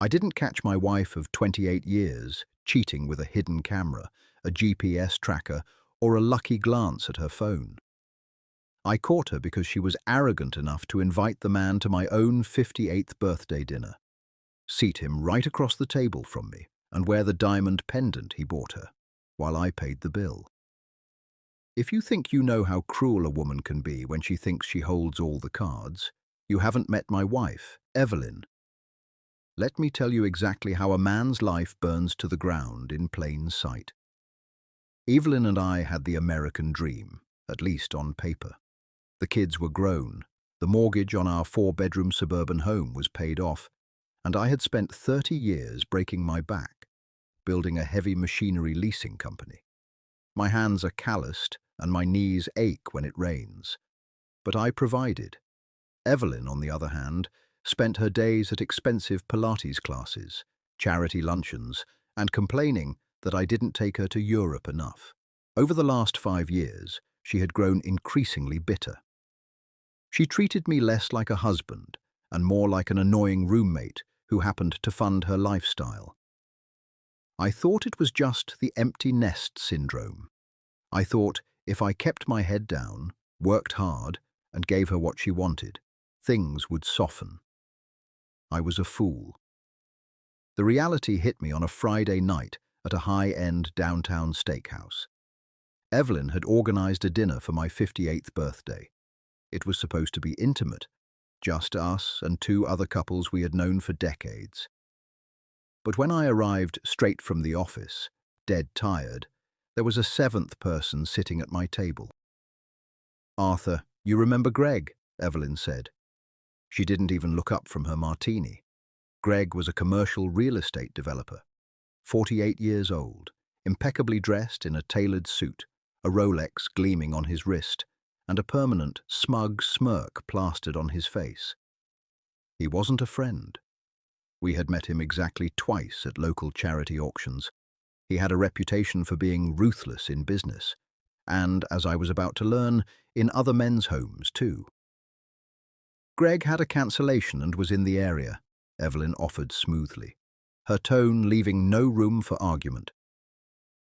I didn't catch my wife of 28 years cheating with a hidden camera, a GPS tracker, or a lucky glance at her phone. I caught her because she was arrogant enough to invite the man to my own 58th birthday dinner, seat him right across the table from me, and wear the diamond pendant he bought her, while I paid the bill. If you think you know how cruel a woman can be when she thinks she holds all the cards, you haven't met my wife, Evelyn. Let me tell you exactly how a man's life burns to the ground in plain sight. Evelyn and I had the American dream, at least on paper. The kids were grown, the mortgage on our 4-bedroom suburban home was paid off, and I had spent 30 years breaking my back, building a heavy machinery leasing company. My hands are calloused and my knees ache when it rains. But I provided. Evelyn, on the other hand, spent her days at expensive Pilates classes, charity luncheons, and complaining that I didn't take her to Europe enough. Over the last 5 years, she had grown increasingly bitter. She treated me less like a husband and more like an annoying roommate who happened to fund her lifestyle. I thought it was just the empty nest syndrome. I thought if I kept my head down, worked hard, and gave her what she wanted, things would soften. I was a fool. The reality hit me on a Friday night at a high-end downtown steakhouse. Evelyn had organized a dinner for my 58th birthday. It was supposed to be intimate, just us and 2 other couples we had known for decades. But when I arrived straight from the office, dead tired, there was a 7th person sitting at my table. "Arthur, you remember Greg?" Evelyn said. She didn't even look up from her martini. Greg was a commercial real estate developer, 48 years old, impeccably dressed in a tailored suit, a Rolex gleaming on his wrist, and a permanent, smug smirk plastered on his face. He wasn't a friend. We had met him exactly twice at local charity auctions. He had a reputation for being ruthless in business, and, as I was about to learn, in other men's homes too. Greg had a cancellation and was in the area, Evelyn offered smoothly, her tone leaving no room for argument.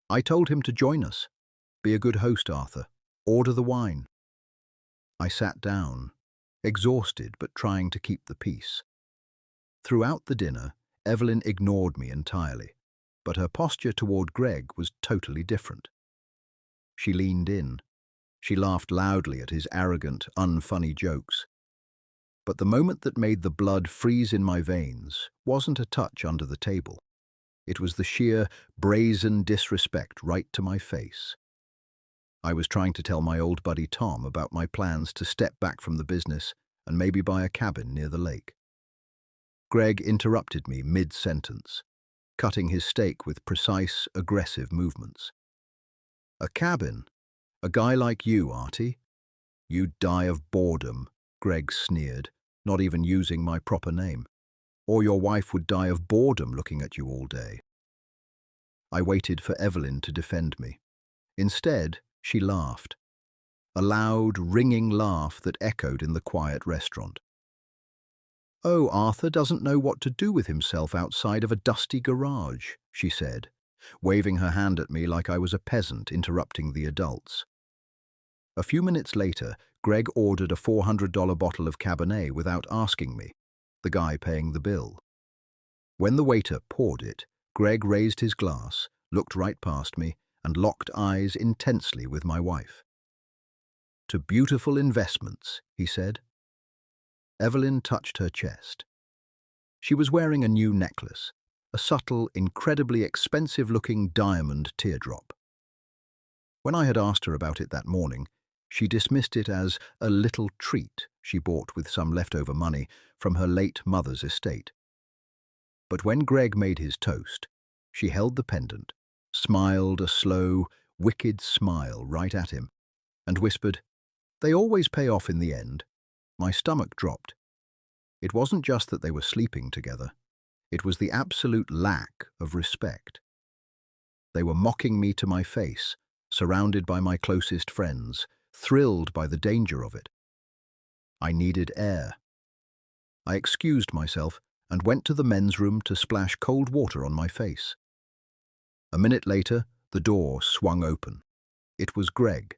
I told him to join us. Be a good host, Arthur. Order the wine. I sat down, exhausted but trying to keep the peace. Throughout the dinner, Evelyn ignored me entirely, but her posture toward Greg was totally different. She leaned in. She laughed loudly at his arrogant, unfunny jokes. But the moment that made the blood freeze in my veins wasn't a touch under the table. It was the sheer, brazen disrespect right to my face. I was trying to tell my old buddy Tom about my plans to step back from the business and maybe buy a cabin near the lake. Greg interrupted me mid-sentence, cutting his steak with precise, aggressive movements. "A cabin? A guy like you, Artie? You'd die of boredom," Greg sneered, not even using my proper name. "Or your wife would die of boredom looking at you all day." I waited for Evelyn to defend me. Instead, she laughed. A loud, ringing laugh that echoed in the quiet restaurant. "Oh, Arthur doesn't know what to do with himself outside of a dusty garage," she said, waving her hand at me like I was a peasant interrupting the adults. A few minutes later, Greg ordered a $400 bottle of Cabernet without asking me, the guy paying the bill. When the waiter poured it, Greg raised his glass, looked right past me, and locked eyes intensely with my wife. "To beautiful investments," he said. Evelyn touched her chest. She was wearing a new necklace, a subtle, incredibly expensive-looking diamond teardrop. When I had asked her about it that morning, she dismissed it as a little treat she bought with some leftover money from her late mother's estate. But when Greg made his toast, she held the pendant, smiled a slow, wicked smile right at him, and whispered, "They always pay off in the end." My stomach dropped. It wasn't just that they were sleeping together. It was the absolute lack of respect. They were mocking me to my face, surrounded by my closest friends, thrilled by the danger of it. I needed air. I excused myself and went to the men's room to splash cold water on my face. A minute later, the door swung open. It was Greg.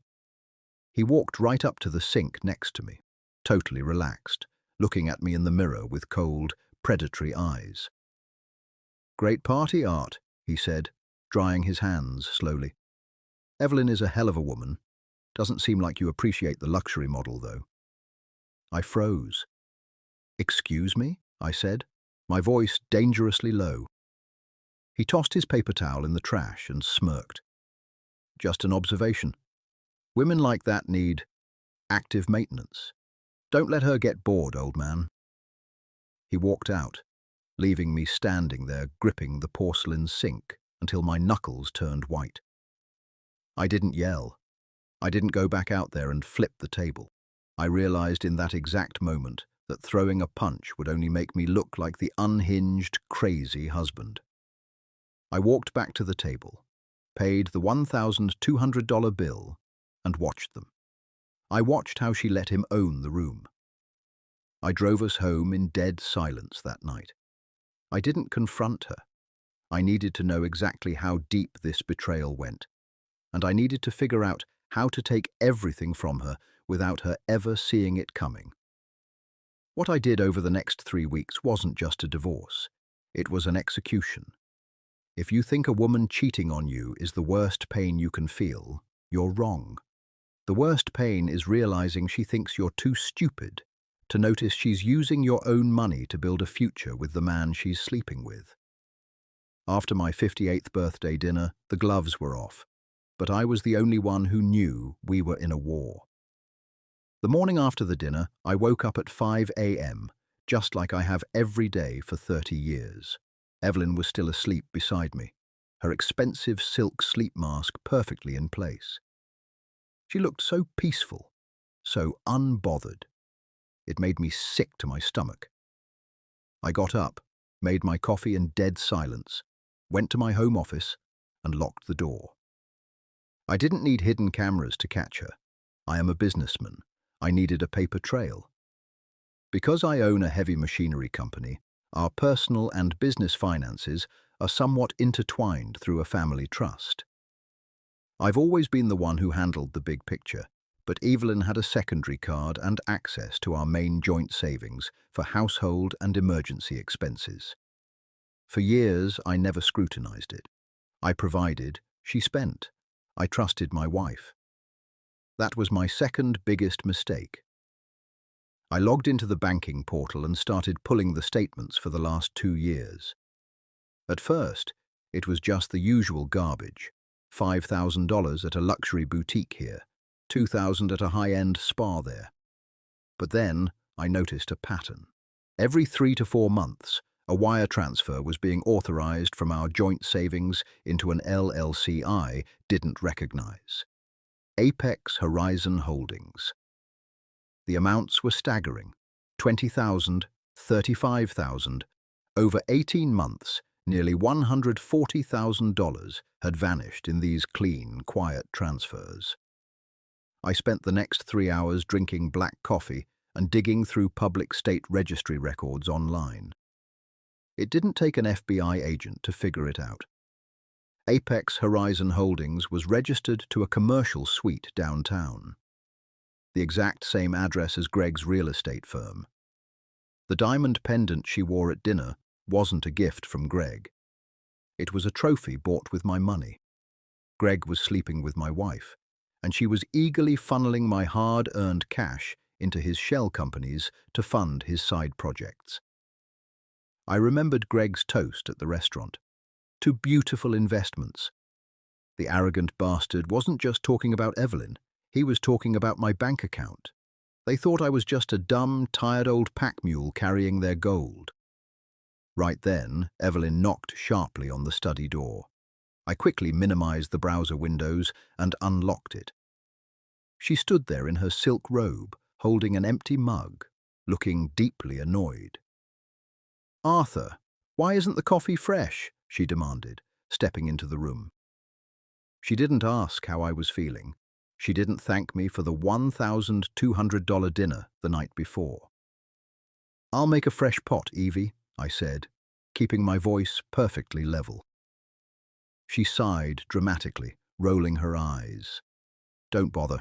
He walked right up to the sink next to me, totally relaxed, looking at me in the mirror with cold, predatory eyes. "Great party, Art," he said, drying his hands slowly. "Evelyn is a hell of a woman. Doesn't seem like you appreciate the luxury model, though." I froze. "Excuse me?" I said, my voice dangerously low. He tossed his paper towel in the trash and smirked. "Just an observation. Women like that need active maintenance. Don't let her get bored, old man." He walked out, leaving me standing there gripping the porcelain sink until my knuckles turned white. I didn't yell. I didn't go back out there and flip the table. I realized in that exact moment that throwing a punch would only make me look like the unhinged, crazy husband. I walked back to the table, paid the $1,200 bill, and watched them. I watched how she let him own the room. I drove us home in dead silence that night. I didn't confront her. I needed to know exactly how deep this betrayal went, and I needed to figure out how to take everything from her without her ever seeing it coming. What I did over the next 3 weeks wasn't just a divorce. It was an execution. If you think a woman cheating on you is the worst pain you can feel, you're wrong. The worst pain is realizing she thinks you're too stupid to notice she's using your own money to build a future with the man she's sleeping with. After my 58th birthday dinner, the gloves were off, but I was the only one who knew we were in a war. The morning after the dinner, I woke up at 5 a.m., just like I have every day for 30 years. Evelyn was still asleep beside me, her expensive silk sleep mask perfectly in place. She looked so peaceful, so unbothered. It made me sick to my stomach. I got up, made my coffee in dead silence, went to my home office, and locked the door. I didn't need hidden cameras to catch her. I am a businessman. I needed a paper trail. Because I own a heavy machinery company, our personal and business finances are somewhat intertwined through a family trust. I've always been the one who handled the big picture, but Evelyn had a secondary card and access to our main joint savings for household and emergency expenses. For years, I never scrutinized it. I provided, she spent. I trusted my wife. That was my second biggest mistake. I logged into the banking portal and started pulling the statements for the last 2 years. At first, it was just the usual garbage. $5,000 at a luxury boutique here, $2,000 at a high-end spa there. But then I noticed a pattern. Every 3 to 4 months, a wire transfer was being authorized from our joint savings into an LLC I didn't recognize. Apex Horizon Holdings. The amounts were staggering. $20,000, $35,000. Over 18 months, nearly $140,000 had vanished in these clean, quiet transfers. I spent the next 3 hours drinking black coffee and digging through public state registry records online. It didn't take an FBI agent to figure it out. Apex Horizon Holdings was registered to a commercial suite downtown. The exact same address as Greg's real estate firm. The diamond pendant she wore at dinner wasn't a gift from Greg. It was a trophy bought with my money. Greg was sleeping with my wife, and she was eagerly funneling my hard-earned cash into his shell companies to fund his side projects. I remembered Greg's toast at the restaurant. 2 beautiful investments. The arrogant bastard wasn't just talking about Evelyn, he was talking about my bank account. They thought I was just a dumb, tired old pack mule carrying their gold. Right then, Evelyn knocked sharply on the study door. I quickly minimized the browser windows and unlocked it. She stood there in her silk robe, holding an empty mug, looking deeply annoyed. "Arthur, why isn't the coffee fresh?" she demanded, stepping into the room. She didn't ask how I was feeling. She didn't thank me for the $1,200 dinner the night before. "I'll make a fresh pot, Evie," I said, keeping my voice perfectly level. She sighed dramatically, rolling her eyes. Don't bother.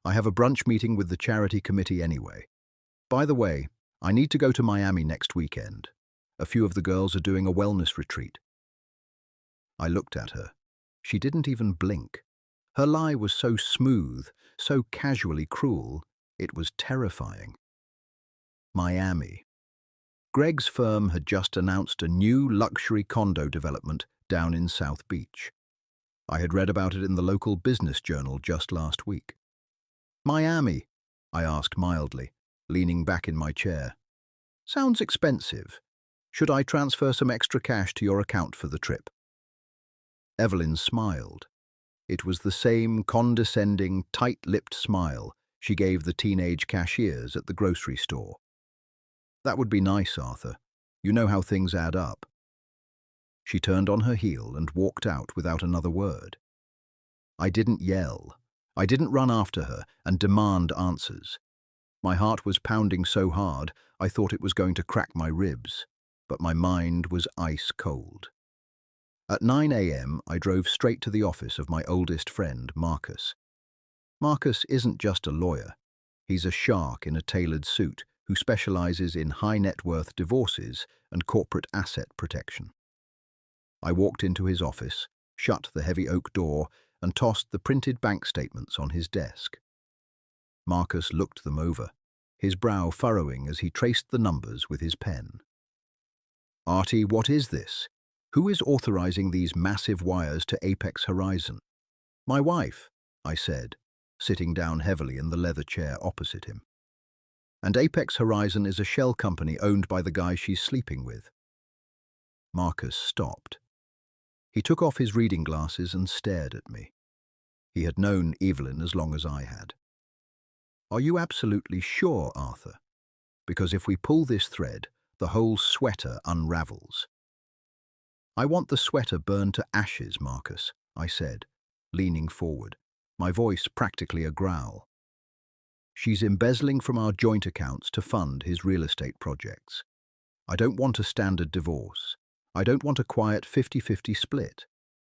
I have a brunch meeting with the charity committee anyway. By the way, I need to go to Miami next weekend. A few of the girls are doing a wellness retreat. I looked at her. She didn't even blink. Her lie was so smooth, so casually cruel, it was terrifying. Miami. Greg's firm had just announced a new luxury condo development down in South Beach. I had read about it in the local business journal just last week. Miami, I asked mildly, leaning back in my chair. Sounds expensive. Should I transfer some extra cash to your account for the trip? Evelyn smiled. It was the same condescending, tight-lipped smile she gave the teenage cashiers at the grocery store. That would be nice, Arthur. You know how things add up. She turned on her heel and walked out without another word. I didn't yell. I didn't run after her and demand answers. My heart was pounding so hard I thought it was going to crack my ribs, but my mind was ice cold. At 9 a.m., I drove straight to the office of my oldest friend, Marcus. Marcus isn't just a lawyer. He's a shark in a tailored suit who specializes in high-net-worth divorces and corporate asset protection. I walked into his office, shut the heavy oak door, and tossed the printed bank statements on his desk. Marcus looked them over, his brow furrowing as he traced the numbers with his pen. Artie, what is this? Who is authorizing these massive wires to Apex Horizon? My wife, I said, sitting down heavily in the leather chair opposite him. And Apex Horizon is a shell company owned by the guy she's sleeping with. Marcus stopped. He took off his reading glasses and stared at me. He had known Evelyn as long as I had. Are you absolutely sure, Arthur? Because if we pull this thread, the whole sweater unravels. I want the sweater burned to ashes, Marcus, I said, leaning forward, my voice practically a growl. She's embezzling from our joint accounts to fund his real estate projects. I don't want a standard divorce. I don't want a quiet 50-50 split.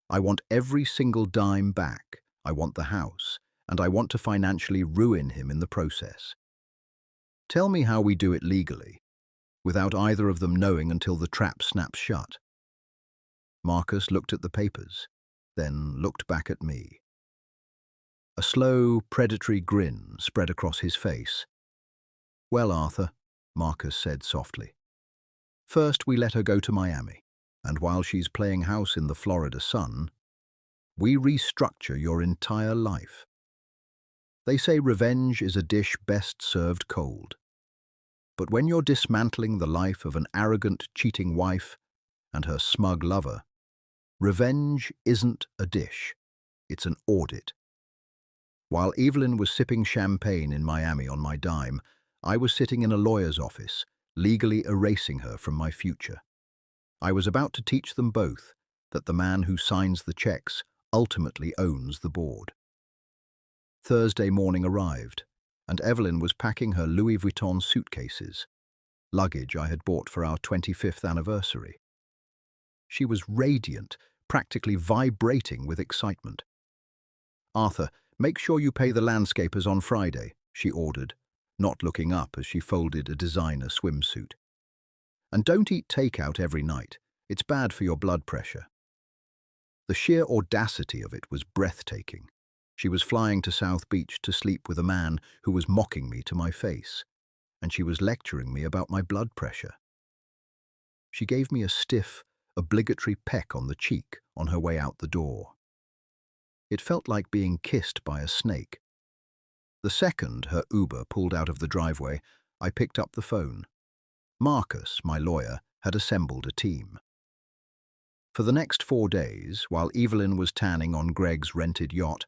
I want every single dime back. I want the house, and I want to financially ruin him in the process. Tell me how we do it legally, without either of them knowing until the trap snaps shut. Marcus looked at the papers, then looked back at me. A slow, predatory grin spread across his face. Well, Arthur, Marcus said softly. First, we let her go to Miami, and while she's playing house in the Florida sun, we restructure your entire life. They say revenge is a dish best served cold. But when you're dismantling the life of an arrogant, cheating wife and her smug lover, revenge isn't a dish, it's an audit. While Evelyn was sipping champagne in Miami on my dime, I was sitting in a lawyer's office, legally erasing her from my future. I was about to teach them both that the man who signs the checks ultimately owns the board. Thursday morning arrived, and Evelyn was packing her Louis Vuitton suitcases, luggage I had bought for our 25th anniversary. She was radiant, practically vibrating with excitement. Arthur, make sure you pay the landscapers on Friday, she ordered, not looking up as she folded a designer swimsuit. And don't eat takeout every night. It's bad for your blood pressure. The sheer audacity of it was breathtaking. She was flying to South Beach to sleep with a man who was mocking me to my face, and she was lecturing me about my blood pressure. She gave me a stiff, obligatory peck on the cheek on her way out the door. It felt like being kissed by a snake. The second her Uber pulled out of the driveway, I picked up the phone. Marcus, my lawyer, had assembled a team. For the next 4 days, while Evelyn was tanning on Greg's rented yacht,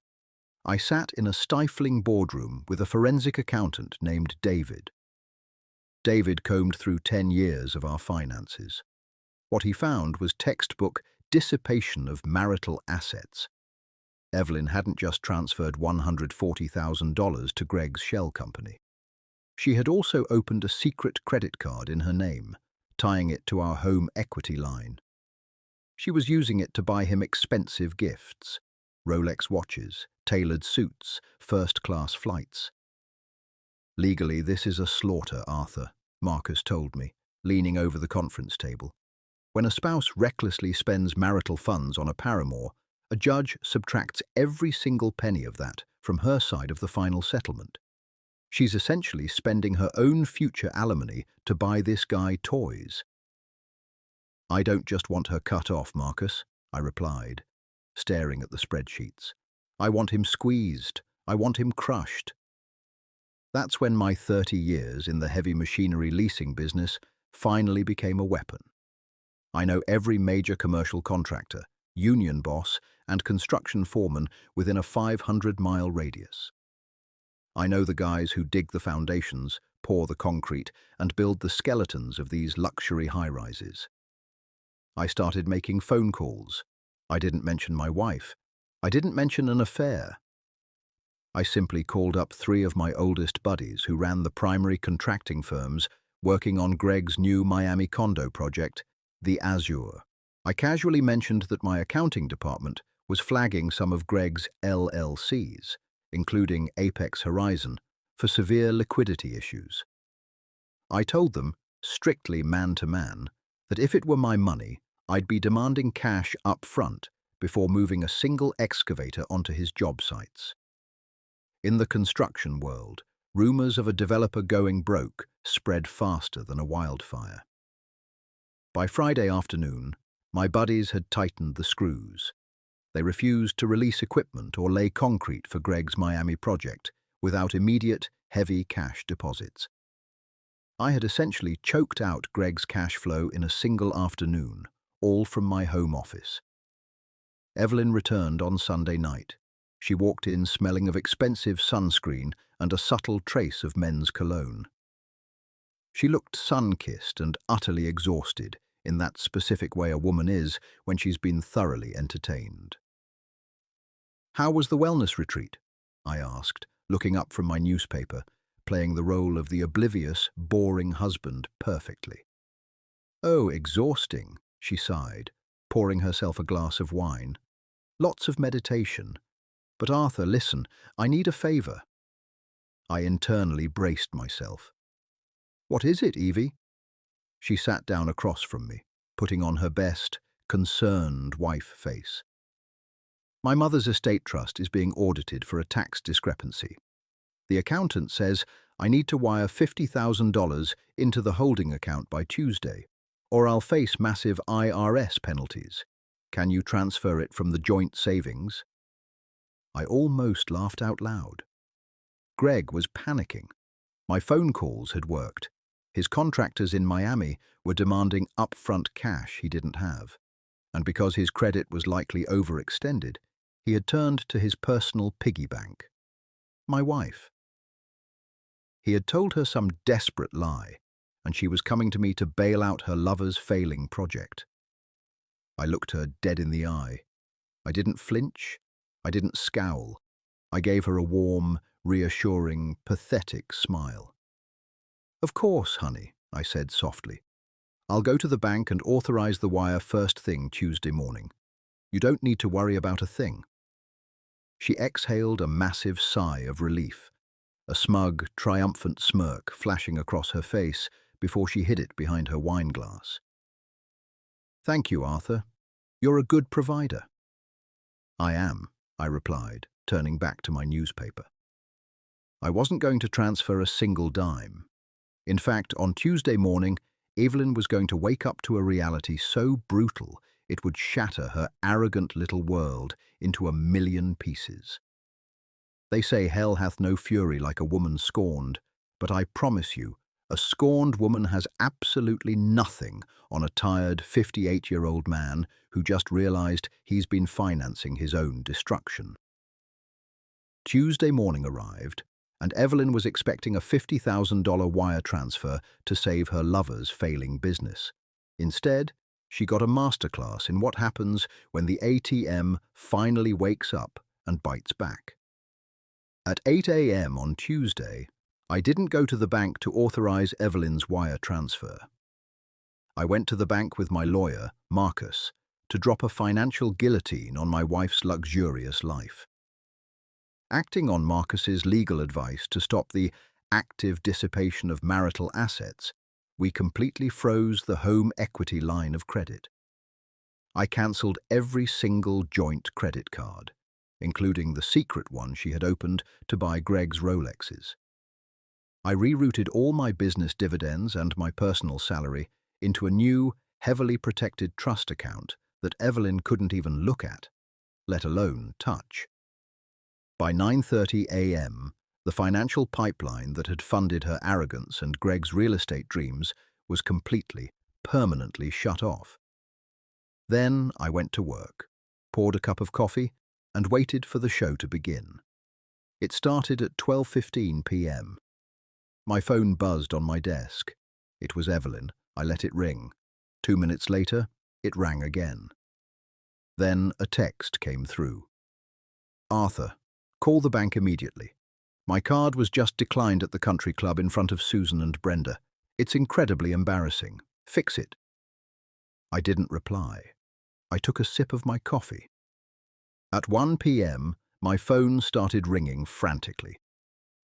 I sat in a stifling boardroom with a forensic accountant named David. David combed through 10 years of our finances. What he found was textbook dissipation of marital assets. Evelyn hadn't just transferred $140,000 to Greg's shell company. She had also opened a secret credit card in her name, tying it to our home equity line. She was using it to buy him expensive gifts, Rolex watches, tailored suits, first-class flights. Legally, this is a slaughter, Arthur, Marcus told me, leaning over the conference table. When a spouse recklessly spends marital funds on a paramour, a judge subtracts every single penny of that from her side of the final settlement. She's essentially spending her own future alimony to buy this guy toys. I don't just want her cut off, Marcus, I replied, staring at the spreadsheets. I want him squeezed. I want him crushed. That's when my 30 years in the heavy machinery leasing business finally became a weapon. I know every major commercial contractor, union boss, and construction foreman within a 500-mile radius. I know the guys who dig the foundations, pour the concrete, and build the skeletons of these luxury high-rises. I started making phone calls. I didn't mention my wife. I didn't mention an affair. I simply called up 3 of my oldest buddies who ran the primary contracting firms working on Greg's new Miami condo project, the Azure. I casually mentioned that my accounting department was flagging some of Greg's LLCs, including Apex Horizon, for severe liquidity issues. I told them, strictly man-to-man, that if it were my money, I'd be demanding cash up front before moving a single excavator onto his job sites. In the construction world, rumors of a developer going broke spread faster than a wildfire. By Friday afternoon, my buddies had tightened the screws. They refused to release equipment or lay concrete for Greg's Miami project without immediate, heavy cash deposits. I had essentially choked out Greg's cash flow in a single afternoon, all from my home office. Evelyn returned on Sunday night. She walked in smelling of expensive sunscreen and a subtle trace of men's cologne. She looked sun-kissed and utterly exhausted, in that specific way a woman is when she's been thoroughly entertained. "How was the wellness retreat?" I asked, looking up from my newspaper, playing the role of the oblivious, boring husband perfectly. "Oh, exhausting," she sighed, pouring herself a glass of wine. "Lots of meditation. But Arthur, listen, I need a favor." I internally braced myself. "What is it, Evie?" She sat down across from me, putting on her best, concerned wife face. "My mother's estate trust is being audited for a tax discrepancy. The accountant says I need to wire $50,000 into the holding account by Tuesday, or I'll face massive IRS penalties. Can you transfer it from the joint savings?" I almost laughed out loud. Greg was panicking. My phone calls had worked. His contractors in Miami were demanding upfront cash he didn't have. And because his credit was likely overextended, he had turned to his personal piggy bank. My wife. He had told her some desperate lie, and she was coming to me to bail out her lover's failing project. I looked her dead in the eye. I didn't flinch. I didn't scowl. I gave her a warm, reassuring, pathetic smile. "Of course, honey," I said softly. "I'll go to the bank and authorize the wire first thing Tuesday morning. You don't need to worry about a thing." She exhaled a massive sigh of relief, a smug, triumphant smirk flashing across her face before she hid it behind her wine glass. "Thank you, Arthur. You're a good provider." "I am," I replied, turning back to my newspaper. I wasn't going to transfer a single dime. In fact, on Tuesday morning, Evelyn was going to wake up to a reality so brutal it would shatter her arrogant little world into a million pieces. They say hell hath no fury like a woman scorned, but I promise you, a scorned woman has absolutely nothing on a tired 58-year-old man who just realized he's been financing his own destruction. Tuesday morning arrived, and Evelyn was expecting a $50,000 wire transfer to save her lover's failing business. Instead, she got a masterclass in what happens when the ATM finally wakes up and bites back. At 8 a.m. on Tuesday, I didn't go to the bank to authorize Evelyn's wire transfer. I went to the bank with my lawyer, Marcus, to drop a financial guillotine on my wife's luxurious life. Acting on Marcus's legal advice to stop the active dissipation of marital assets, we completely froze the home equity line of credit. I cancelled every single joint credit card, including the secret one she had opened to buy Greg's Rolexes. I rerouted all my business dividends and my personal salary into a new, heavily protected trust account that Evelyn couldn't even look at, let alone touch. By 9:30 a.m., the financial pipeline that had funded her arrogance and Greg's real estate dreams was completely, permanently shut off. Then I went to work, poured a cup of coffee, and waited for the show to begin. It started at 12:15 p.m. My phone buzzed on my desk. It was Evelyn. I let it ring. 2 minutes later, it rang again. Then a text came through. "Arthur, call the bank immediately. My card was just declined at the country club in front of Susan and Brenda. It's incredibly embarrassing. Fix it." I didn't reply. I took a sip of my coffee. At 1 p.m., my phone started ringing frantically.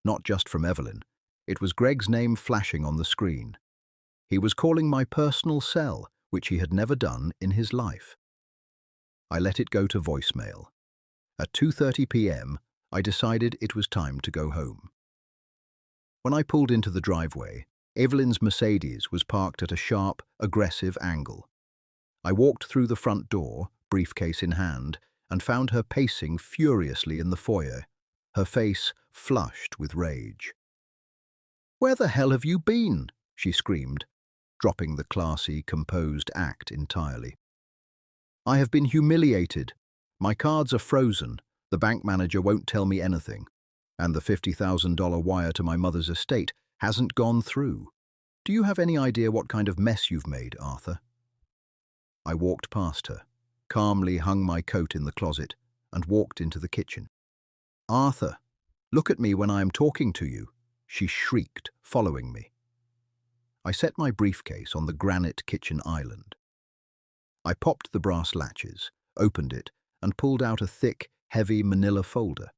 Not just from Evelyn. It was Greg's name flashing on the screen. He was calling my personal cell, which he had never done in his life. I let it go to voicemail. At 2:30 p.m., I decided it was time to go home. When I pulled into the driveway, Evelyn's Mercedes was parked at a sharp, aggressive angle. I walked through the front door, briefcase in hand, and found her pacing furiously in the foyer, her face flushed with rage. "Where the hell have you been?" she screamed, dropping the classy, composed act entirely. "I have been humiliated. My cards are frozen, the bank manager won't tell me anything, and the $50,000 wire to my mother's estate hasn't gone through. Do you have any idea what kind of mess you've made, Arthur?" I walked past her, calmly hung my coat in the closet, and walked into the kitchen. "Arthur, look at me when I am talking to you," she shrieked, following me. I set my briefcase on the granite kitchen island. I popped the brass latches, opened it, and pulled out a thick, heavy manila folder.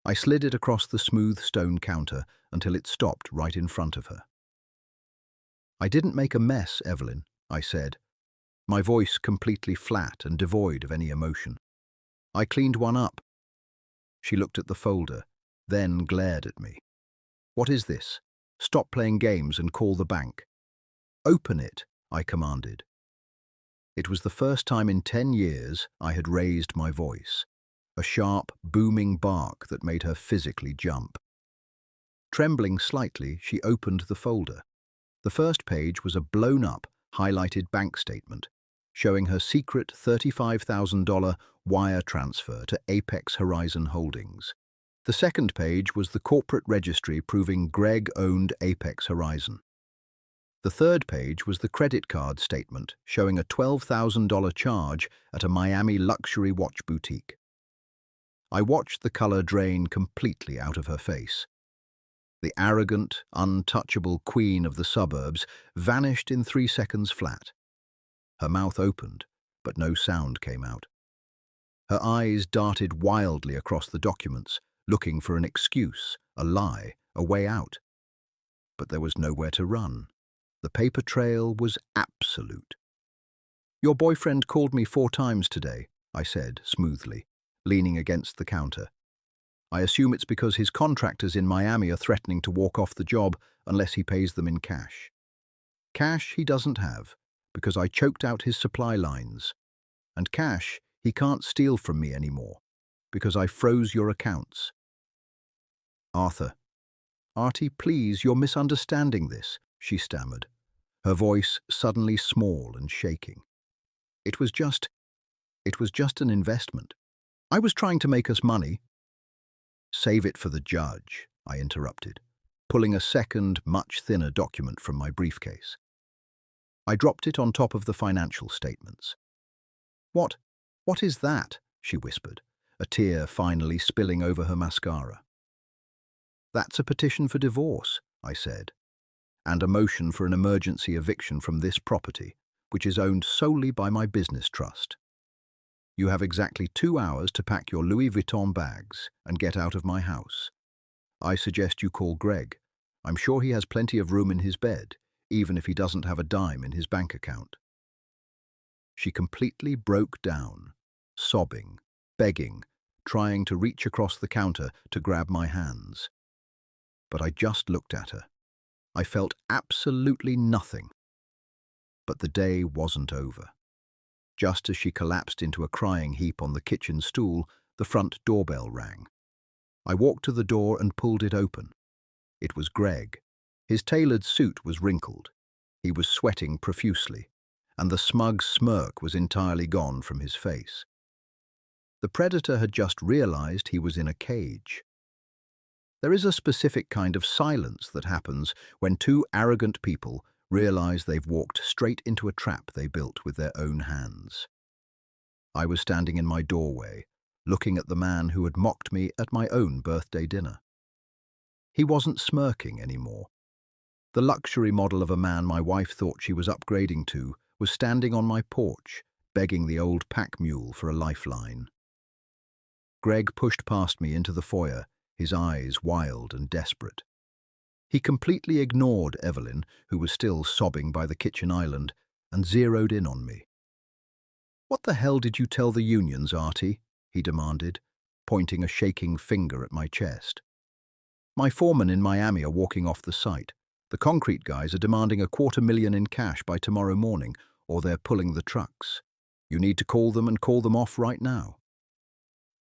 I slid it across the smooth stone counter until it stopped right in front of her. "I didn't make a mess, Evelyn," I said, my voice completely flat and devoid of any emotion. "I cleaned one up." She looked at the folder, then glared at me. "What is this? Stop playing games and call the bank." "Open it," I commanded. It was the first time in 10 years I had raised my voice, a sharp, booming bark that made her physically jump. Trembling slightly, she opened the folder. The first page was a blown-up, highlighted bank statement, showing her secret $35,000 wire transfer to Apex Horizon Holdings. The second page was the corporate registry proving Greg owned Apex Horizon. The third page was the credit card statement showing a $12,000 charge at a Miami luxury watch boutique. I watched the color drain completely out of her face. The arrogant, untouchable queen of the suburbs vanished in 3 seconds flat. Her mouth opened, but no sound came out. Her eyes darted wildly across the documents, looking for an excuse, a lie, a way out. But there was nowhere to run. The paper trail was absolute. "Your boyfriend called me 4 times today," I said smoothly, leaning against the counter. "I assume it's because his contractors in Miami are threatening to walk off the job unless he pays them in cash. Cash he doesn't have, because I choked out his supply lines. And cash he can't steal from me anymore, because I froze your accounts." "Arthur, Artie, please, you're misunderstanding this," she stammered, her voice suddenly small and shaking. It was just an investment. I was trying to make us money." "Save it for the judge," I interrupted, pulling a second, much thinner document from my briefcase. I dropped it on top of the financial statements. What is that?" she whispered, a tear finally spilling over her mascara. "That's a petition for divorce," I said. and a motion for an emergency eviction from this property, which is owned solely by my business trust. You have exactly 2 hours to pack your Louis Vuitton bags and get out of my house. I suggest you call Greg. I'm sure he has plenty of room in his bed, even if he doesn't have a dime in his bank account." She completely broke down, sobbing, begging, trying to reach across the counter to grab my hands. But I just looked at her. I felt absolutely nothing. But the day wasn't over. Just as she collapsed into a crying heap on the kitchen stool, the front doorbell rang. I walked to the door and pulled it open. It was Greg. His tailored suit was wrinkled. He was sweating profusely, and the smug smirk was entirely gone from his face. The predator had just realized he was in a cage. There is a specific kind of silence that happens when two arrogant people realize they've walked straight into a trap they built with their own hands. I was standing in my doorway, looking at the man who had mocked me at my own birthday dinner. He wasn't smirking anymore. The luxury model of a man my wife thought she was upgrading to was standing on my porch, begging the old pack mule for a lifeline. Greg pushed past me into the foyer, his eyes wild and desperate. He completely ignored Evelyn, who was still sobbing by the kitchen island, and zeroed in on me. "What the hell did you tell the unions, Artie?" he demanded, pointing a shaking finger at my chest. "My foreman in Miami are walking off the site. The concrete guys are demanding $250,000 in cash by tomorrow morning, or they're pulling the trucks. You need to call them and call them off right now."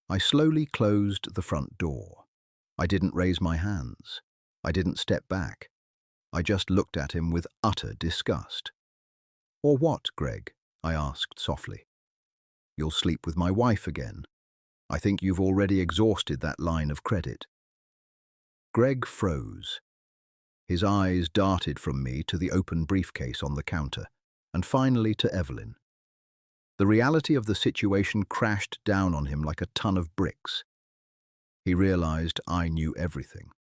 I slowly closed the front door. I didn't raise my hands. I didn't step back. I just looked at him with utter disgust. "Or what, Greg?" I asked softly. "You'll sleep with my wife again. I think you've already exhausted that line of credit." Greg froze. His eyes darted from me to the open briefcase on the counter, and finally to Evelyn. The reality of the situation crashed down on him like a ton of bricks. He realized I knew everything.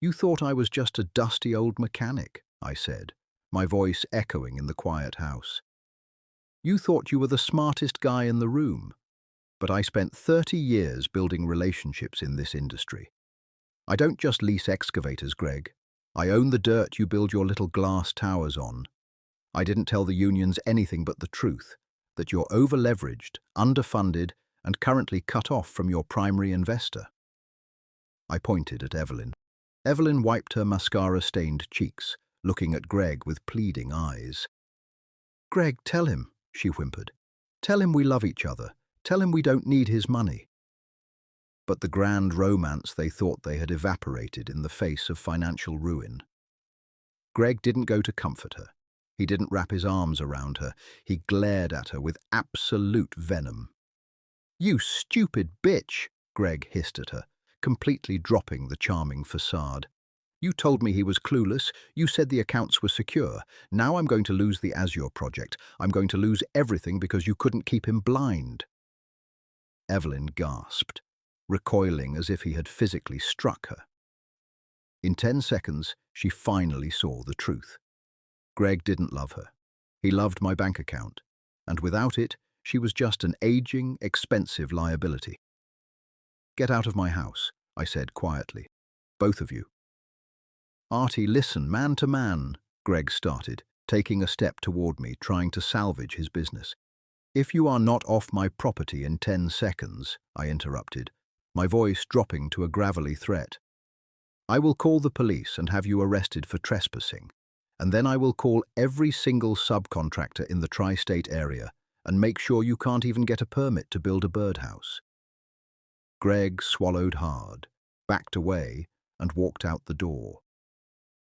"You thought I was just a dusty old mechanic," I said, my voice echoing in the quiet house. "You thought you were the smartest guy in the room, but I spent 30 years building relationships in this industry. I don't just lease excavators, Greg. I own the dirt you build your little glass towers on. I didn't tell the unions anything but the truth, that you're over-leveraged, underfunded, and currently cut off from your primary investor." I pointed at Evelyn. Evelyn wiped her mascara-stained cheeks, looking at Greg with pleading eyes. "Greg, tell him," she whimpered. "Tell him we love each other. Tell him we don't need his money." But the grand romance they thought they had evaporated in the face of financial ruin. Greg didn't go to comfort her. He didn't wrap his arms around her. He glared at her with absolute venom. "You stupid bitch," Greg hissed at her, completely dropping the charming facade. "You told me he was clueless. You said the accounts were secure. Now I'm going to lose the Azure project. I'm going to lose everything because you couldn't keep him blind." Evelyn gasped, recoiling as if he had physically struck her. In 10 seconds, she finally saw the truth. Greg didn't love her. He loved my bank account, and without it, she was just an aging, expensive liability. "Get out of my house," I said quietly. "Both of you." "Artie, listen, man to man," Greg started, taking a step toward me, trying to salvage his business. "If you are not off my property in 10 seconds, I interrupted, my voice dropping to a gravelly threat, "I will call the police and have you arrested for trespassing, and then I will call every single subcontractor in the tri-state area and make sure you can't even get a permit to build a birdhouse." Greg swallowed hard, backed away, and walked out the door.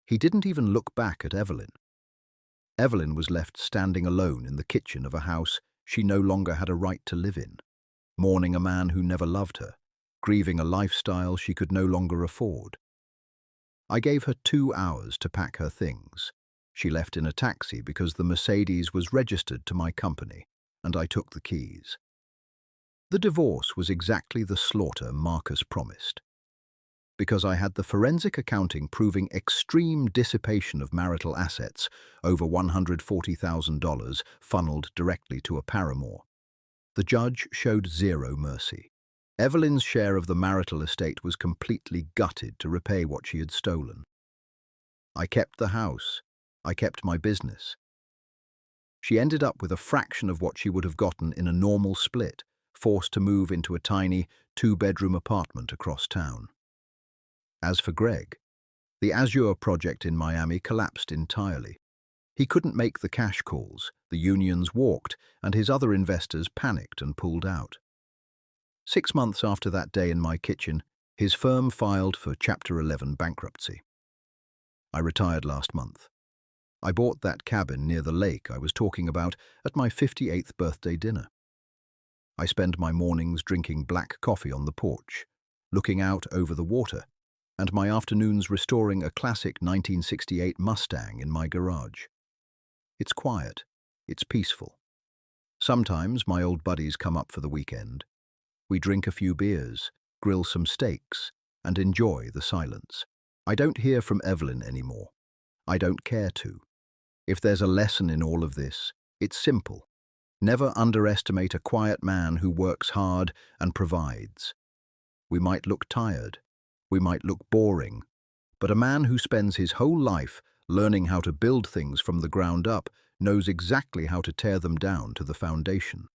He didn't even look back at Evelyn. Evelyn was left standing alone in the kitchen of a house she no longer had a right to live in, mourning a man who never loved her, grieving a lifestyle she could no longer afford. I gave her 2 hours to pack her things. She left in a taxi because the Mercedes was registered to my company, and I took the keys. The divorce was exactly the slaughter Marcus promised. because I had the forensic accounting proving extreme dissipation of marital assets, over $140,000 funneled directly to a paramour. The judge showed zero mercy. Evelyn's share of the marital estate was completely gutted to repay what she had stolen. I kept the house. I kept my business. She ended up with a fraction of what she would have gotten in a normal split, forced to move into a tiny two-bedroom apartment across town. As for Greg, the Azure project in Miami collapsed entirely. He couldn't make the cash calls, the unions walked, and his other investors panicked and pulled out. 6 months after that day in my kitchen, his firm filed for Chapter 11 bankruptcy. I retired last month. I bought that cabin near the lake I was talking about at my 58th birthday dinner. I spend my mornings drinking black coffee on the porch, looking out over the water, and my afternoons restoring a classic 1968 Mustang in my garage. It's quiet. It's peaceful. Sometimes my old buddies come up for the weekend. We drink a few beers, grill some steaks, and enjoy the silence. I don't hear from Evelyn anymore. I don't care to. If there's a lesson in all of this, it's simple. Never underestimate a quiet man who works hard and provides. We might look tired. We might look boring. But a man who spends his whole life learning how to build things from the ground up knows exactly how to tear them down to the foundation.